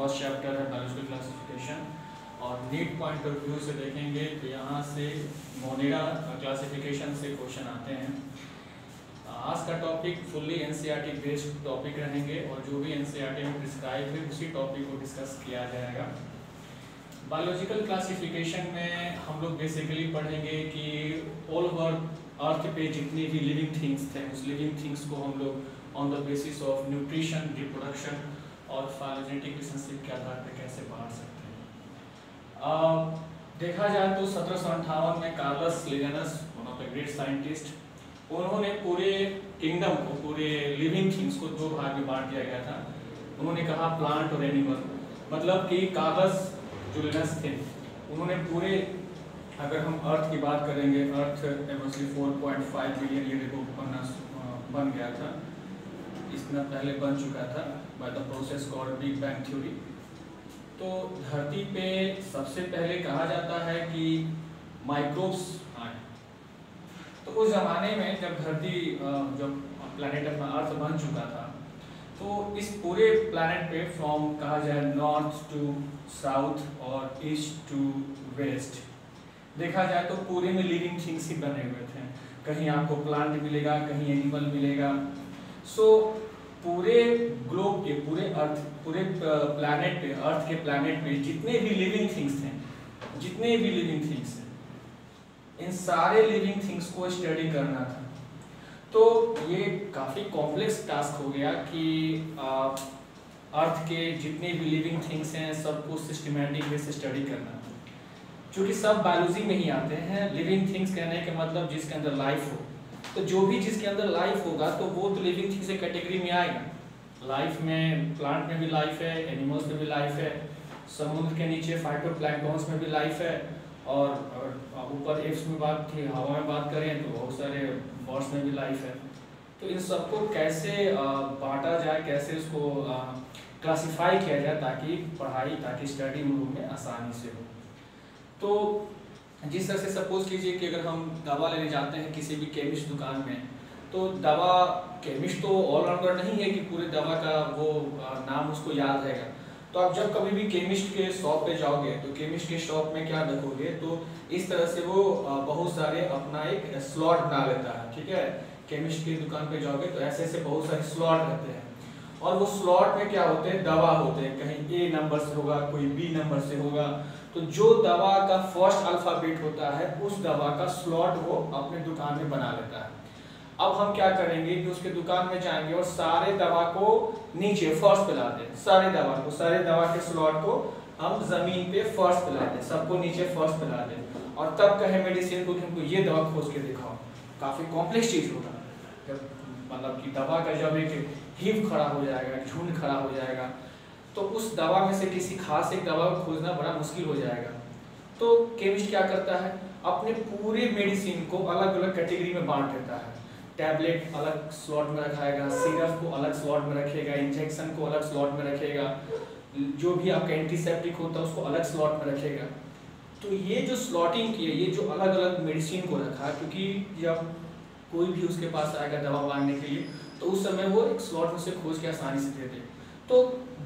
First chapter है biological classification. और NEET point of view से देखेंगे तो यहाँ से मोनेरा क्लासिफिकेशन से क्वेश्चन आते हैं। आज का topic fully NCERT based topic रहेंगे और जो भी एनसीईआरटी में प्रिस्क्राइब है उसी टॉपिक को डिस्कस किया जाएगा। बायोलॉजिकल क्लासिफिकेशन में हम लोग बेसिकली पढ़ेंगे कि ऑल ओवर अर्थ पे जितनी भी लिविंग थिंग्स थे उस लिविंग थिंग्स को हम लोग on the basis of nutrition, reproduction और फाइलोजेनेटिक रिलेशनशिप के आधार पर कैसे बांट सकते हैं। देखा जाए तो 1758 में Carolus Linnaeus, one of the great scientist, उन्होंने पूरे किंगडम को, पूरे लिविंग थिंग्स को दो भाग में बांट दिया गया था। उन्होंने कहा प्लांट और एनिमल, मतलब कि कार्लस जो लिनेयस थे उन्होंने पूरे, अगर हम अर्थ की बात करेंगे, अर्थ एवरेजली 4.5 बिलियन ईयर अगो बन गया था, इतना पहले बन चुका था by the process called big bang theory. तो धरती पे सबसे पहले कहा जाता है कि माइक्रोब्स आए। तो उस जमाने में जब धरती, जब प्लैनेट अपना अर्थ बन चुका था, तो इस पूरे प्लैनेट पे फ्रॉम कहा जाए नॉर्थ टू साउथ और ईस्ट टू वेस्ट, देखा जाए तो पूरे में लिविंग थिंग्स ही बने हुए थे। कहीं आपको प्लांट मिलेगा, कहीं एनिमल मिलेगा। सो पूरे ग्लोब के, पूरे अर्थ, पूरे प्लैनेट पे, अर्थ के प्लैनेट पे जितने भी लिविंग थिंग्स थे, जितने भी लिविंग थिंग्स थे, इन सारे लिविंग थिंग्स को स्टडी करना था। तो ये काफ़ी कॉम्प्लेक्स टास्क हो गया कि अर्थ के जितने भी लिविंग थिंग्स हैं सबको सिस्टमैटिक वे से स्टडी करना। क्योंकि सब बायोलॉजी में ही आते हैं। लिविंग थिंग्स कहने के मतलब जिसके अंदर लाइफ हो, तो जो भी जिसके अंदर लाइफ होगा तो वो तो लिविंग थिंग्स के कैटेगरी में आएगा। लाइफ में प्लांट में भी लाइफ है, एनिमल्स में भी लाइफ है, समुद्र के नीचे फाइटोप्लैंक्टन्स में भी लाइफ है, और ऊपर एप्स में बात की, हवा में बात करें तो बहुत सारे बर्ड्स में भी लाइफ है। तो इन सबको कैसे बांटा जाए, कैसे उसको क्लासीफाई किया जाए ताकि पढ़ाई, ताकि स्टडी रूम में आसानी से हो। तो जिस तरह से सपोज कीजिए कि अगर हम दवा लेने जाते हैं किसी भी केमिस्ट दुकान में, तो दवा, केमिस्ट तो ऑलराउंडर नहीं है कि पूरे दवा का वो नाम उसको याद रहेगा। तो आप जब कभी भी केमिस्ट के शॉप पे जाओगे तो केमिस्ट के शॉप में क्या देखोगे, तो इस तरह से वो बहुत सारे अपना एक स्लॉट बना लेता है। ठीक है, केमिस्ट की दुकान पे जाओगे तो ऐसे ऐसे बहुत सारे स्लॉट रहते हैं, और वो स्लॉट में क्या होते हैं, दवा होते हैं। कहीं ए नंबर से होगा, कोई बी नंबर से होगा। तो जो दवा का फर्स्ट अल्फाबेट होता है उस दवा का स्लॉट वो अपने दुकान में बना लेता है। अब हम क्या करेंगे कि उसके दुकान में जाएंगे और सारे दवा को नीचे फर्स्ट पे ला दें, सारे दवा के स्लॉट को हम जमीन पे फर्स्ट पे ला दें, सबको नीचे फर्स्ट पे ला दें, और तब कहे मेडिसिन को कि हमको ये दवा खोज के दिखाओ। काफी कॉम्प्लेक्स चीज होगा, जब मतलब कि दवा का जब एक हिव खड़ा हो जाएगा, एक झुंड खड़ा हो जाएगा, तो उस दवा में से किसी खास एक दवा को खोजना बड़ा मुश्किल हो जाएगा। तो केमिस्ट क्या करता है, अपने पूरे मेडिसिन को अलग अलग कैटेगरी में बांट देता है। टैबलेट अलग स्लॉट में रखाएगा, सिरप को अलग स्लॉट में रखेगा, इंजेक्शन को अलग स्लॉट में रखेगा, जो भी आपका एंटीसेप्टिक होता है उसको अलग स्लॉट में रखेगा। तो ये जो स्लॉटिंग की है, ये जो अलग अलग मेडिसिन को रखा, क्योंकि जब कोई भी उसके पास आएगा दवा मांगने के लिए तो उस समय वो एक स्लॉट में से खोज के आसानी से दे दे। तो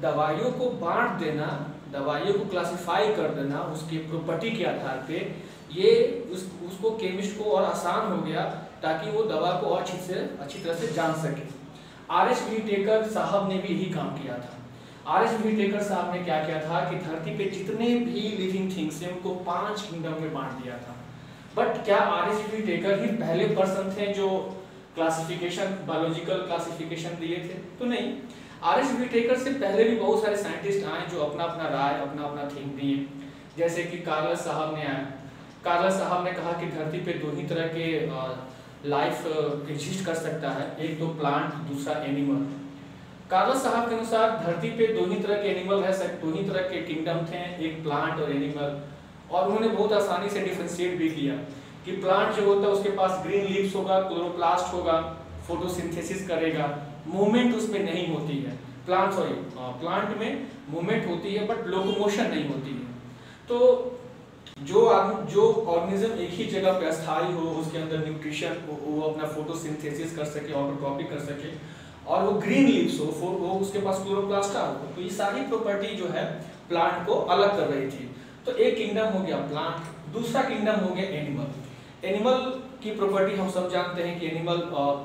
दवाइयों को बांट देना, दवाइयों को क्लासिफाई कर देना उसके प्रॉपर्टी के आधार पे, ये उसको केमिस्ट को और आसान हो गया ताकि वो दवा को और अच्छी तरह से जान सके। आर.एच. व्हिटेकर साहब ने भी यही काम किया था। आर.एच. व्हिटेकर साहब ने क्या किया था कि धरती पे जितने भी लिविंग थिंग्स हैं उनको 5 किंगडम में बांट दिया था। बट क्या आर.एच. व्हिटेकर ही पहले पर्सन थे जो क्लासिफिकेशन, बायोलॉजिकल क्लासिफिकेशन दिए थे? तो नहीं। आर.एच. व्हिटेकर से पहले भी बहुत सारे साइंटिस्ट आए जो अपना अपना राय, अपना अपना थिंक दिए। जैसे कि कार्लस साहब ने आए, कार्लस साहब ने कहा कि धरती पे दो ही तरह के लाइफ एग्जिस्ट कर सकता है, एक तो प्लांट, दूसरा एनिमल। कार्लस साहब के अनुसार धरती पे दो ही तरह के एनिमल रह सकते, दो ही तरह के किंगडम थे, एक प्लांट और एनिमल। और उन्होंने बहुत आसानी से डिफरेंशिएट भी किया कि प्लांट जो होता है उसके पास ग्रीन लीव्स होगा, क्लोरोप्लास्ट होगा, फोटोसिंथेसिस करेगा, मूवमेंट उसमें नहीं होती है। प्लांट में मूवमेंट होती है बट लोकोमोशन नहीं होती है। तो जो ऑर्गेनिज्म एक ही जगह पे अस्थायी हो, उसके अंदर न्यूट्रिशन वो अपना फोटोसिंथेसिस कर सके, ऑटोट्रॉपी कर सके, और वो ग्रीन लीव्स हो, वो उसके पास क्लोरोप्लास्टा हो, तो ये सारी प्रॉपर्टी जो है प्लांट को अलग कर रही थी। तो एक किंगडम हो गया प्लांट, दूसरा किंगडम हो गया एनिमल। एनिमल की प्रॉपर्टी हम सब जानते हैं कि एनिमल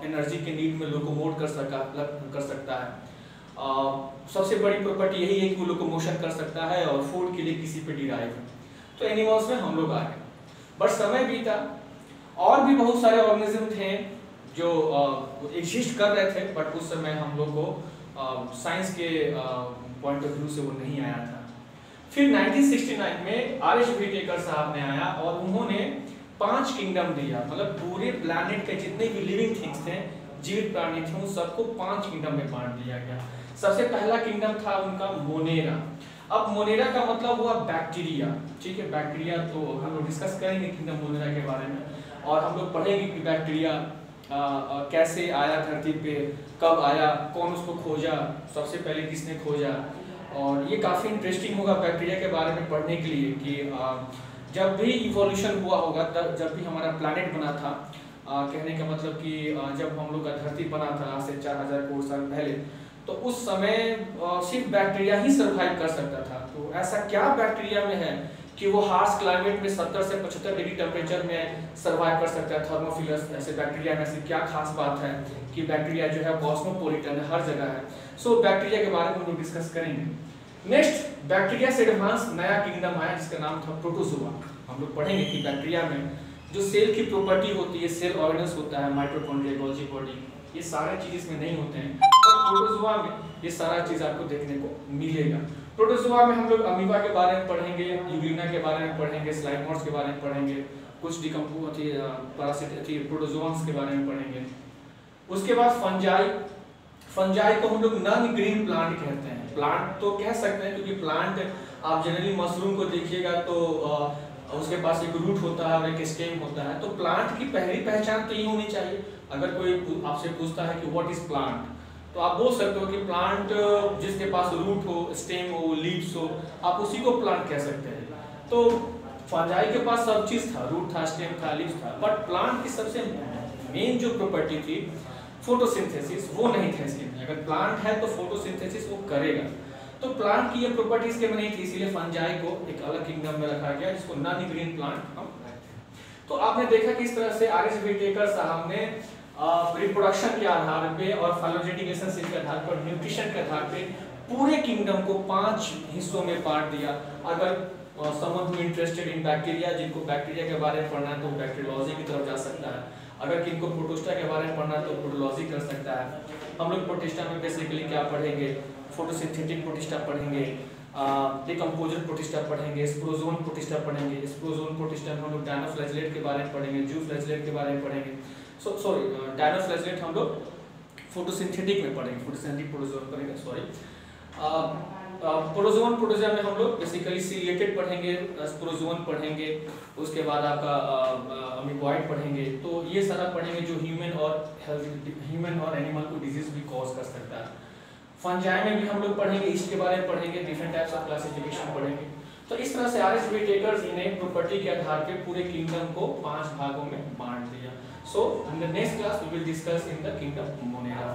एनर्जी के नीड में लोकोमोट कर सकता है। सबसे बड़ी प्रॉपर्टी यही है कि वो लोकोमोशन कर सकता है और फूड के लिए किसी पे डिराइव है। तो एनिमल्स में हम लोग आ गए, बट समय बीता, और भी बहुत सारे ऑर्गेनिज्म थे जो एग्जिस्ट कर रहे थे, बट उस समय हम लोग को साइंस के पॉइंट ऑफ व्यू से वो नहीं आया था। फिर 1969 में आर.एच.बी. टेकर साहब ने आया और उन्होंने 5 किंगडम दिया, मतलब पूरे प्लैनेट के जितने भी लिविंग थिंग्स थे, जीवित प्राणी थे, उन सबको 5 किंगडम में बांट दिया गया। सबसे पहला किंगडम था उनका मोनेरा। अब मोनेरा का मतलब हुआ बैक्टीरिया, ठीक है। बैक्टीरिया तो हम लोग डिस्कस करेंगे किंगडम मोनेरा के बारे में, और हम लोग पढ़ेंगे कि बैक्टीरिया कैसे आया धरती पे, कब आया, कौन उसको खोजा, सबसे पहले किसने खोजा। और ये काफ़ी इंटरेस्टिंग होगा बैक्टीरिया के बारे में पढ़ने के लिए कि जब भी इवोल्यूशन हुआ होगा, तब जब भी हमारा प्लैनेट बना था, कहने का मतलब कि जब हम लोग का धरती बना था आज से 4000 करोड़ साल पहले, तो उस समय सिर्फ बैक्टीरिया ही सर्वाइव कर सकता था। तो ऐसा क्या बैक्टीरिया में है कि वो हार्श क्लाइमेट में 70 से 75 डिग्री टेम्परेचर में सर्वाइव कर सकता है, थर्मोफिलस। ऐसे बैक्टीरिया में ऐसी क्या खास बात है कि बैक्टीरिया जो है कॉस्मोपॉलिटन है, हर जगह है। सो बैक्टीरिया के बारे में हम लोग डिस्कस करेंगे। नेक्स्ट, बैक्टीरिया से एडवांस नया किंगडम आया जिसका नाम था प्रोटोजोआ। हम लोग पढ़ेंगे कि बैक्टीरिया में जो सेल की प्रॉपर्टी होती है, सेल ऑर्गेनल्स होता है, माइटोकॉन्ड्रिया, गोल्गी बॉडी, ये सारे चीज इसमें नहीं होते हैं, और प्रोटोजोआ में ये सारा चीज आपको देखने को मिलेगा। प्रोटोजोआ में हम लोग अमीबा के बारे में पढ़ेंगे, यूग्लिना के बारे में पढ़ेंगे, स्लाइमोर्स के बारे में पढ़ेंगे, कुछ पैरासिट प्रोटोजोआंस के बारे में पढ़ेंगे। उसके बाद फंजाई। फंजाई को हम लोग नॉन ग्रीन प्लांट कहते हैं। प्लांट तो कह सकते हैं क्योंकि प्लांट आप जनरली मशरूम को देखिएगा तो उसके पास एक रूट होता है और एक स्टेम होता है। तो प्लांट की पहली पहचान तो ये होनी चाहिए। अगर कोई आपसे पूछता है कि व्हाट इज प्लांट, तो आप बोल सकते हो कि प्लांट जिसके पास रूट हो, स्टेम हो, लीव्स हो, आप उसी को प्लांट कह सकते हैं। तो फंजाई के पास सब चीज था, रूट था, स्टेम था, लीव्स था, बट प्लांट की सबसे मेन जो प्रॉपर्टी थी फोटोसिंथेसिस, वो नहीं था इसके में। अगर प्लांट है तो फोटोसिंथेसिस वो करेगा। तो प्लांट की ये प्रॉपर्टी इसके में नहीं थी, इसीलिए फंजाई को एक अलग किंगडम में रखा गया जिसको नॉन ग्रीन प्लांट हम कहते हैं। तो आपने देखा कि इस तरह से आर.एच.बी. टेकर साहब ने रिप्रोडक्शन के आधार पे और फाइलोजेनेटिक रिलेशनशिप के आधार पर, न्यूट्रिशन के आधार पे पूरे किंगडम को 5 हिस्सों में बांट दिया। अगर someone who interested in bacteria, जिनको बैक्टीरिया के बारे में पढ़ना है तो बैक्टीरियोलॉजी की तरफ जा सकता है। अगर किनको प्रोटोस्टा के बारे में पढ़ना है तो प्रोटोलॉजी कर सकता है। हम लोग प्रोटिस्टा में बेसिकली क्या पढ़ेंगे, फोटोसिंथेटिक प्रोटिस्टा पढ़ेंगे, डिकम्पोजर प्रोटिस्टा पढ़ेंगे, स्पोरोजोन प्रोटिस्टा पढ़ेंगे। स्पोरोजोन प्रोटिस्टा में हम लोग डायनोफ्लैजेलेट के बारे में पढ़ेंगे, जूफ्लैजेलेट के बारे में पढ़ेंगे। डायनोफ्लैजेलेट हम लोग फोटोसिंथेटिक में पढ़ेंगे, फोटोसिंथेटिक प्रोटोजोन पढ़ेंगे, सॉरी। प्रोटोजोन प्रोटोजोआ में हम लोग बेसिकली सीलिएटेड पढ़ेंगे, स्पोरोजोन पढ़ेंगे, उसके बाद आपका अमीबॉइड पढ़ेंगे। तो ये सारा पढ़ेंगे जो ह्यूमन और एनिमल को डिजीज भी कॉज कर सकता है। फंजाई में भी हम लोग पढ़ेंगे, इसके बारे में पढ़ेंगे, डिफरेंट टाइप्स ऑफ क्लासिफिकेशन पढ़ेंगे। तो इस तरह से आर.एच.बी. टेकर ने प्रॉपर्टी के आधार पे पूरे किंगडम को 5 भागों में बांट दिया। So in the next class we will discuss in the kingdom Monera.